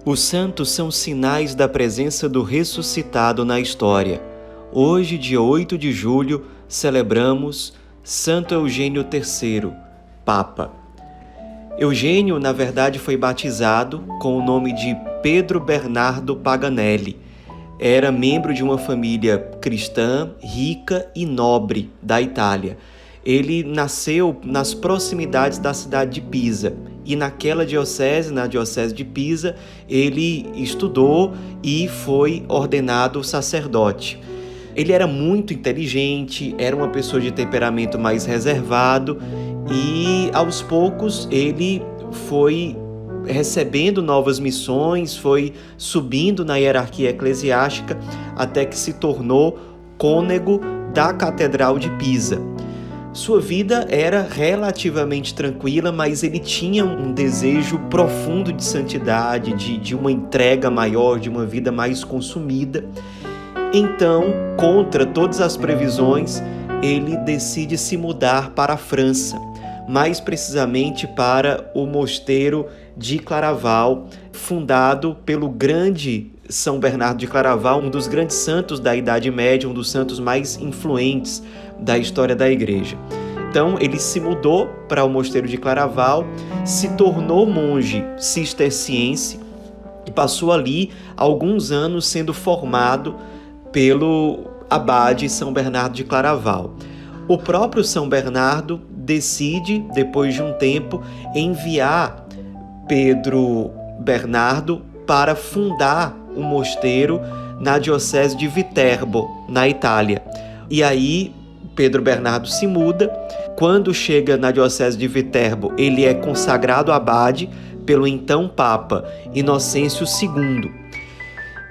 Os santos são sinais da presença do ressuscitado na história. Hoje, dia 8 de julho, celebramos Santo Eugênio III, Papa. Eugênio, na verdade, foi batizado com o nome de Pedro Bernardo Paganelli. Era membro de uma família cristã, rica e nobre da Itália. Ele nasceu nas proximidades da cidade de Pisa e naquela diocese, na diocese de Pisa, ele estudou e foi ordenado sacerdote. Ele era muito inteligente, era uma pessoa de temperamento mais reservado e aos poucos ele foi recebendo novas missões, foi subindo na hierarquia eclesiástica até que se tornou cônego da Catedral de Pisa. Sua vida era relativamente tranquila, mas ele tinha um desejo profundo de santidade, de uma entrega maior, de uma vida mais consumida. Então, contra todas as previsões, ele decide se mudar para a França, mais precisamente para o mosteiro de Claraval, fundado pelo grande São Bernardo de Claraval, um dos grandes santos da Idade Média, um dos santos mais influentes da história da Igreja. Então, ele se mudou para o mosteiro de Claraval, se tornou monge cisterciense e passou ali alguns anos sendo formado pelo abade São Bernardo de Claraval. O próprio São Bernardo decide, depois de um tempo, enviar Pedro Bernardo para fundar um mosteiro na diocese de Viterbo, na Itália. E aí Pedro Bernardo se muda. Quando chega na diocese de Viterbo, ele é consagrado abade pelo então Papa Inocêncio II.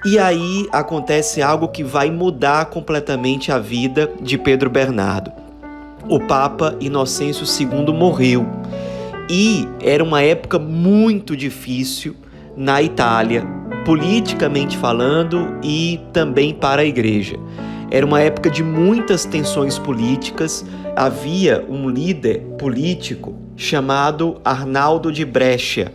E aí acontece algo que vai mudar completamente a vida de Pedro Bernardo. O Papa Inocêncio II morreu e era uma época muito difícil na Itália, politicamente falando e também para a Igreja. Era uma época de muitas tensões políticas. Havia um líder político chamado Arnaldo de Brescia.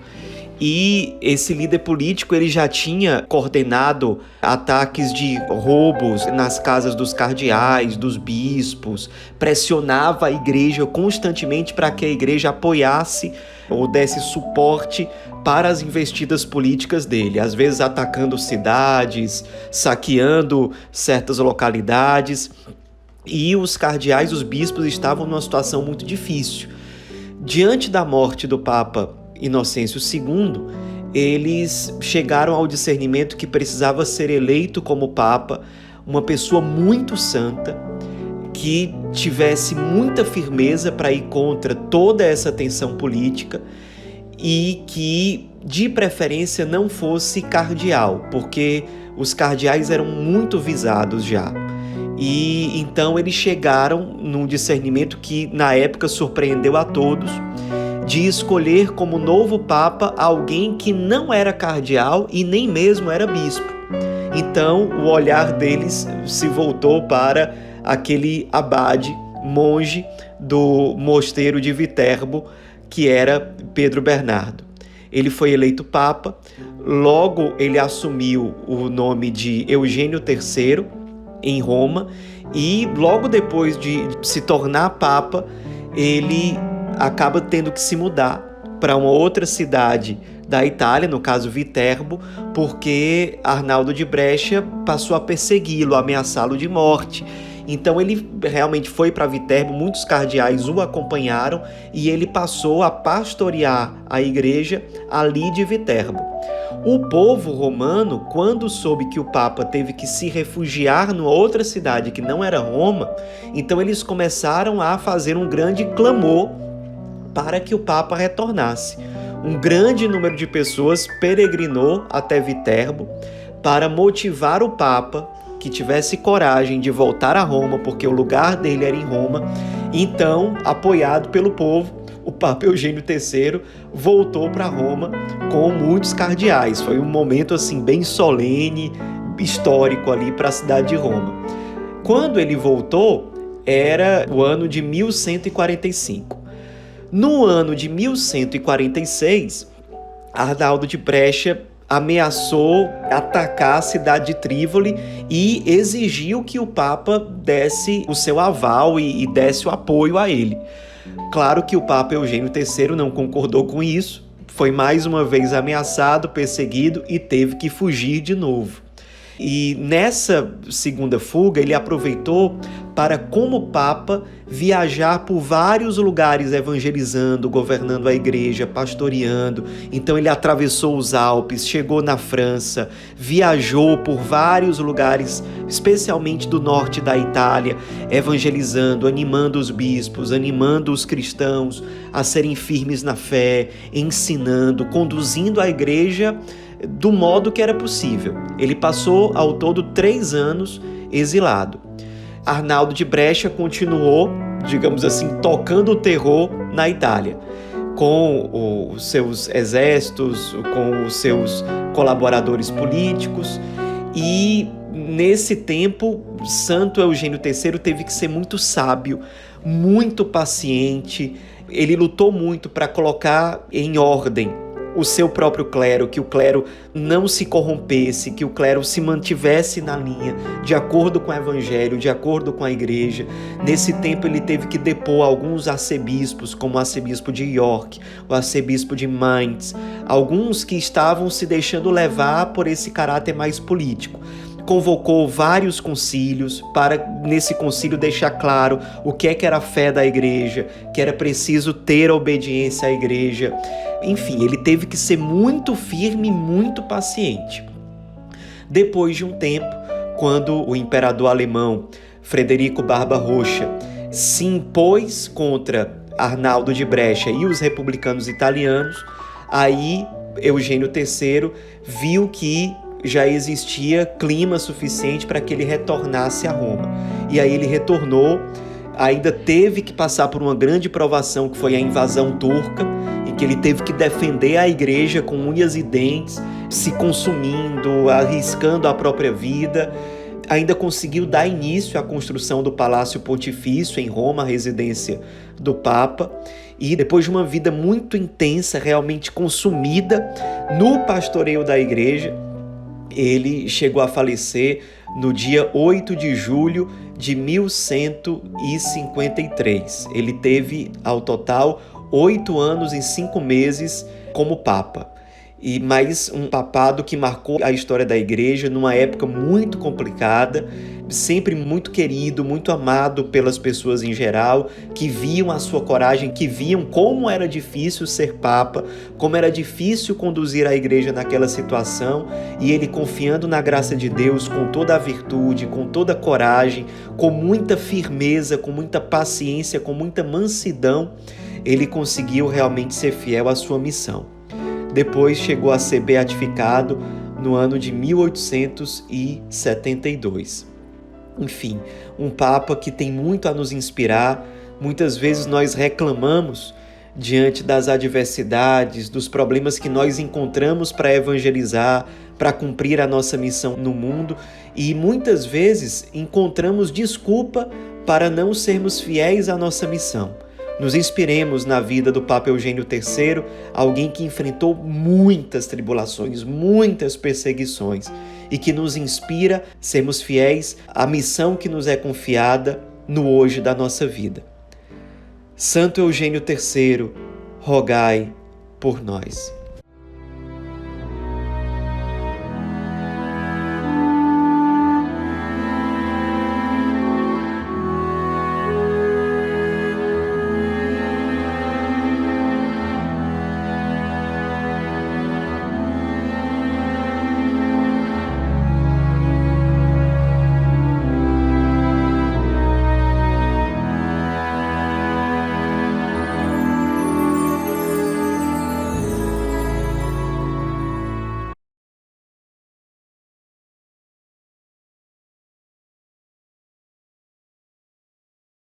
E esse líder político ele já tinha coordenado ataques de roubos nas casas dos cardeais, dos bispos, pressionava a igreja constantemente para que a igreja apoiasse ou desse suporte para as investidas políticas dele, às vezes atacando cidades, saqueando certas localidades. E os cardeais, os bispos estavam numa situação muito difícil. Diante da morte do Papa Inocêncio II, eles chegaram ao discernimento que precisava ser eleito como Papa uma pessoa muito santa, que tivesse muita firmeza para ir contra toda essa tensão política e que, de preferência, não fosse cardeal, porque os cardeais eram muito visados já. E então eles chegaram num discernimento que, na época, surpreendeu a todos, de escolher como novo Papa alguém que não era cardeal e nem mesmo era bispo. Então, o olhar deles se voltou para aquele abade, monge do mosteiro de Viterbo, que era Pedro Bernardo. Ele foi eleito Papa, logo ele assumiu o nome de Eugênio III em Roma e logo depois de se tornar Papa, ele acaba tendo que se mudar para uma outra cidade da Itália, no caso Viterbo, porque Arnaldo de Brescia passou a persegui-lo, a ameaçá-lo de morte. Então ele realmente foi para Viterbo, muitos cardeais o acompanharam e ele passou a pastorear a igreja ali de Viterbo. O povo romano, quando soube que o Papa teve que se refugiar numa outra cidade que não era Roma, então eles começaram a fazer um grande clamor para que o Papa retornasse. Um grande número de pessoas peregrinou até Viterbo para motivar o Papa que tivesse coragem de voltar a Roma, porque o lugar dele era em Roma. Então, apoiado pelo povo, o Papa Eugênio III voltou para Roma com muitos cardeais. Foi um momento assim bem solene, histórico ali para a cidade de Roma. Quando ele voltou, era o ano de 1145. No ano de 1146, Arnaldo de Brescia ameaçou atacar a cidade de Trípoli e exigiu que o Papa desse o seu aval e desse o apoio a ele. Claro que o Papa Eugênio III não concordou com isso, foi mais uma vez ameaçado, perseguido e teve que fugir de novo. E nessa segunda fuga ele aproveitou para, como Papa, viajar por vários lugares evangelizando, governando a igreja, pastoreando. Então ele atravessou os Alpes, chegou na França, viajou por vários lugares, especialmente do norte da Itália, evangelizando, animando os bispos, animando os cristãos a serem firmes na fé, ensinando, conduzindo a igreja do modo que era possível. Ele passou ao todo 3 anos exilado. Arnaldo de Brecha continuou, assim, tocando o terror na Itália, com os seus exércitos, com os seus colaboradores políticos, e nesse tempo, Santo Eugênio III teve que ser muito sábio, muito paciente. Ele lutou muito para colocar em ordem o seu próprio clero, que o clero não se corrompesse, que o clero se mantivesse na linha, de acordo com o evangelho, de acordo com a igreja. Nesse tempo ele teve que depor alguns arcebispos, como o arcebispo de York, o arcebispo de Mainz, alguns que estavam se deixando levar por esse caráter mais político. Convocou vários concílios para, nesse concílio, deixar claro o que era a fé da igreja, que era preciso ter obediência à igreja. Enfim, ele teve que ser muito firme e muito paciente. Depois de um tempo, quando o imperador alemão Frederico Barbarossa se impôs contra Arnaldo de Brecha e os republicanos italianos, aí Eugênio III viu que já existia clima suficiente para que ele retornasse a Roma. E aí ele retornou, ainda teve que passar por uma grande provação, que foi a invasão turca, em que ele teve que defender a igreja com unhas e dentes, se consumindo, arriscando a própria vida. Ainda conseguiu dar início à construção do Palácio Pontifício em Roma, a residência do Papa. E depois de uma vida muito intensa, realmente consumida no pastoreio da igreja, ele chegou a falecer no dia 8 de julho de 1153. Ele teve, ao total, 8 anos e 5 meses como Papa. E mais um papado que marcou a história da igreja numa época muito complicada, sempre muito querido, muito amado pelas pessoas em geral, que viam a sua coragem, que viam como era difícil ser Papa, como era difícil conduzir a igreja naquela situação, e ele, confiando na graça de Deus, com toda a virtude, com toda a coragem, com muita firmeza, com muita paciência, com muita mansidão, ele conseguiu realmente ser fiel à sua missão. Depois chegou a ser beatificado no ano de 1872. Enfim, um Papa que tem muito a nos inspirar. Muitas vezes nós reclamamos diante das adversidades, dos problemas que nós encontramos para evangelizar, para cumprir a nossa missão no mundo, e muitas vezes encontramos desculpa para não sermos fiéis à nossa missão. Nos inspiremos na vida do Papa Eugênio III, alguém que enfrentou muitas tribulações, muitas perseguições, e que nos inspira a sermos fiéis à missão que nos é confiada no hoje da nossa vida. Santo Eugênio III, rogai por nós.